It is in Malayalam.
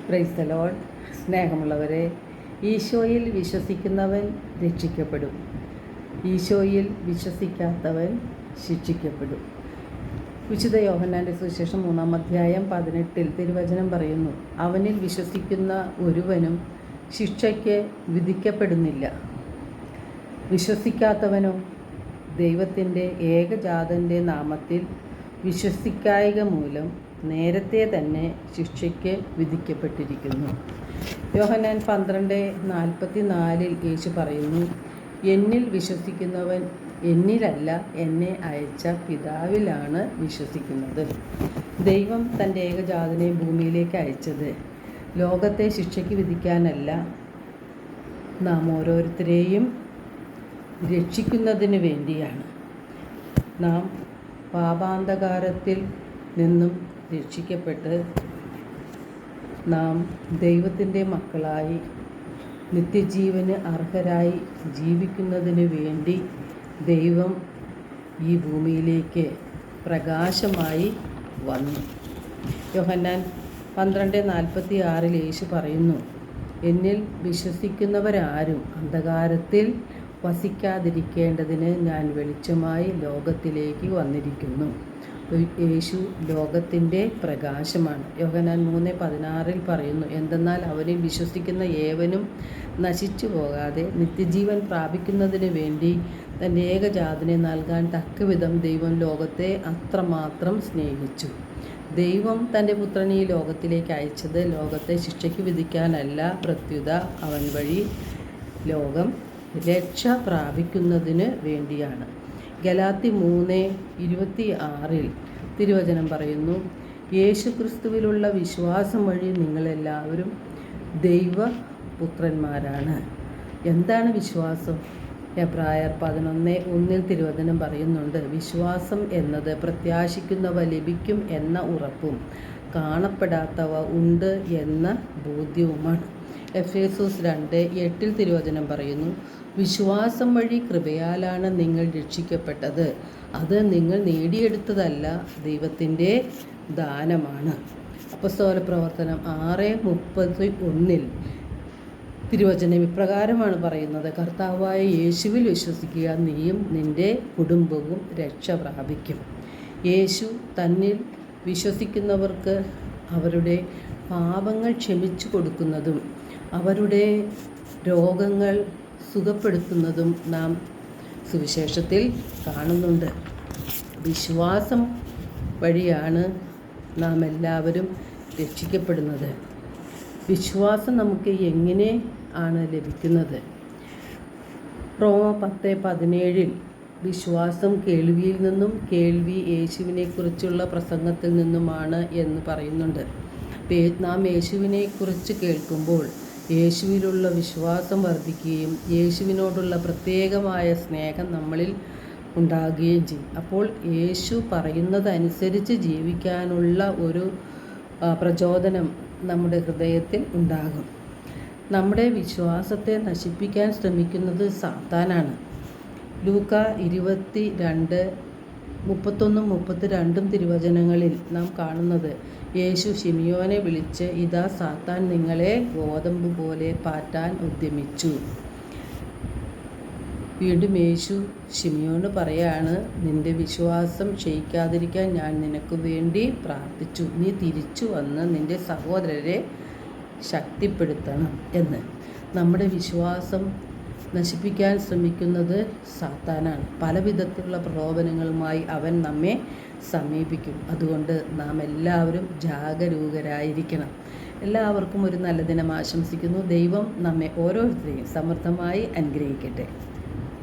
Praise the Lord. സ്നേഹമുള്ളവരെ, ഈശോയിൽ വിശ്വസിക്കുന്നവൻ രക്ഷിക്കപ്പെടും, ഈശോയിൽ വിശ്വസിക്കാത്തവൻ ശിക്ഷിക്കപ്പെടും. വിശുദ്ധ യോഹന്നാൻ്റെ സുവിശേഷം 3-ാം-18 തിരുവചനം പറയുന്നു, അവനിൽ വിശ്വസിക്കുന്ന ഒരുവനും ശിക്ഷയ്ക്ക് വിധിക്കപ്പെടുന്നില്ല. വിശ്വസിക്കാത്തവനോ ദൈവത്തിൻ്റെ ഏകജാതൻ്റെ നാമത്തിൽ വിശ്വസിക്കായ്ക മൂലം നേരത്തെ തന്നെ ശിക്ഷയ്ക്ക് വിധിക്കപ്പെട്ടിരിക്കുന്നു. യോഹന്നാൻ 12:44 യേശു പറയുന്നു, എന്നിൽ വിശ്വസിക്കുന്നവൻ എന്നിലല്ല, എന്നെ അയച്ച പിതാവിലാണ് വിശ്വസിക്കുന്നത്. ദൈവം തൻ്റെ ഏകജാതനെ ഭൂമിയിലേക്ക് അയച്ചത് ലോകത്തെ ശിക്ഷയ്ക്ക് വിധിക്കാനല്ല, നാം ഓരോരുത്തരെയും രക്ഷിക്കുന്നതിന് വേണ്ടിയാണ്. നാം പാപാന്ധകാരത്തിൽ നിന്നും രക്ഷിക്കപ്പെട്ട് നാം ദൈവത്തിൻ്റെ മക്കളായി നിത്യജീവന് അർഹരായി ജീവിക്കുന്നതിന് വേണ്ടി ദൈവം ഈ ഭൂമിയിലേക്ക് പ്രകാശമായി വന്നു. യോഹന്നാൻ 12:46 യേശു പറയുന്നു, എന്നിൽ വിശ്വസിക്കുന്നവരാരും അന്ധകാരത്തിൽ വസിക്കാതിരിക്കേണ്ടതിന് ഞാൻ വെളിച്ചമായി ലോകത്തിലേക്ക് വന്നിരിക്കുന്നു. യേശു ലോകത്തിൻ്റെ പ്രകാശമാണ്. യോഹന്നാൻ 3:16 പറയുന്നു, എന്തെന്നാൽ അവനിൽ വിശ്വസിക്കുന്ന ഏവനും നശിച്ചു പോകാതെ നിത്യജീവൻ പ്രാപിക്കുന്നതിന് വേണ്ടി തൻ്റെ ഏകജാതനെ നൽകാൻ തക്കവിധം ദൈവം ലോകത്തെ അത്രമാത്രം സ്നേഹിച്ചു. ദൈവം തൻ്റെ പുത്രനെ ഈ ലോകത്തിലേക്ക് അയച്ചത് ലോകത്തെ ശിക്ഷയ്ക്ക് വിധിക്കാനല്ല, പ്രത്യുത അവൻ വഴി ലോകം രക്ഷ പ്രാപിക്കുന്നതിന് വേണ്ടിയാണ്. ഗലാത്യ 3:26 തിരുവചനം പറയുന്നു, യേശുക്രിസ്തുവിലുള്ള വിശ്വാസം വഴി നിങ്ങളെല്ലാവരും ദൈവപുത്രന്മാരാണ്. എന്താണ് വിശ്വാസം? എബ്രായർ 11:1 തിരുവചനം പറയുന്നുണ്ട്, വിശ്വാസം എന്നത് പ്രത്യാശിക്കുന്നവ ലഭിക്കും എന്ന ഉറപ്പും കാണപ്പെടാത്തവ ഉണ്ട് എന്ന ബോധ്യവുമാണ്. എഫേസോസ് 2:8 തിരുവചനം പറയുന്നു, വിശ്വാസം വഴി കൃപയാലാണ് നിങ്ങൾ രക്ഷിക്കപ്പെട്ടത്, അത് നിങ്ങൾ നേടിയെടുത്തതല്ല, ദൈവത്തിൻ്റെ ദാനമാണ്. അപ്പോസ്തല പ്രവർത്തനം 6:31 തിരുവചനം ഇപ്രകാരമാണ് പറയുന്നത്, കർത്താവായ യേശുവിൽ വിശ്വസിക്കുക, നീയും നിൻ്റെ കുടുംബവും രക്ഷ പ്രാപിക്കും. യേശു തന്നിൽ വിശ്വസിക്കുന്നവർക്ക് അവരുടെ പാപങ്ങൾ ക്ഷമിച്ചു കൊടുക്കുന്നതും അവരുടെ രോഗങ്ങൾ സുഖപ്പെടുത്തുന്നതും നാം സുവിശേഷത്തിൽ കാണുന്നുണ്ട്. വിശ്വാസം വഴിയാണ് നാം എല്ലാവരും രക്ഷിക്കപ്പെടുന്നത്. വിശ്വാസം നമുക്ക് എങ്ങനെ ആണ് ലഭിക്കുന്നത്? റോമ 10:17 വിശ്വാസം കേൾവിയിൽ നിന്നും, കേൾവി യേശുവിനെക്കുറിച്ചുള്ള പ്രസംഗത്തിൽ നിന്നുമാണ് എന്ന് പറയുന്നുണ്ട്. നാം യേശുവിനെക്കുറിച്ച് കേൾക്കുമ്പോൾ യേശുവിലുള്ള വിശ്വാസം വർദ്ധിക്കുകയും യേശുവിനോടുള്ള പ്രത്യേകമായ സ്നേഹം നമ്മളിൽ ഉണ്ടാകുകയും ചെയ്യും. അപ്പോൾ യേശു പറയുന്നതനുസരിച്ച് ജീവിക്കാനുള്ള ഒരു പ്രചോദനം നമ്മുടെ ഹൃദയത്തിൽ ഉണ്ടാകും. നമ്മുടെ വിശ്വാസത്തെ നശിപ്പിക്കാൻ ശ്രമിക്കുന്നത് സാത്താനാണ്. ലൂക്കാ 22:31-32 തിരുവചനങ്ങളിൽ നാം കാണുന്നത്, യേശു ശിമിയോനെ വിളിച്ച്, ഇതാ സാത്താൻ നിങ്ങളെ ഗോതമ്പ് പോലെ പാറ്റാൻ ഉദ്യമിച്ചു. വീണ്ടും യേശു ശിമിയോന് പറയാണ്, നിന്റെ വിശ്വാസം ക്ഷയിക്കാതിരിക്കാൻ ഞാൻ നിനക്ക് വേണ്ടി പ്രാർത്ഥിച്ചു, നീ തിരിച്ചു വന്ന് നിന്റെ സഹോദരരെ ശക്തിപ്പെടുത്തണം എന്ന്. നമ്മുടെ വിശ്വാസം നശിപ്പിക്കാൻ ശ്രമിക്കുന്നത് സാത്താനാണ്. പല വിധത്തിലുള്ള പ്രലോഭനങ്ങളുമായി അവൻ നമ്മെ സമീപിക്കും. അതുകൊണ്ട് നാം എല്ലാവരും ജാഗരൂകരായിരിക്കണം. എല്ലാവർക്കും ഒരു നല്ല ദിനം ആശംസിക്കുന്നു. ദൈവം നമ്മെ ഓരോരുത്തരെയും സമൃദ്ധമായി അനുഗ്രഹിക്കട്ടെ.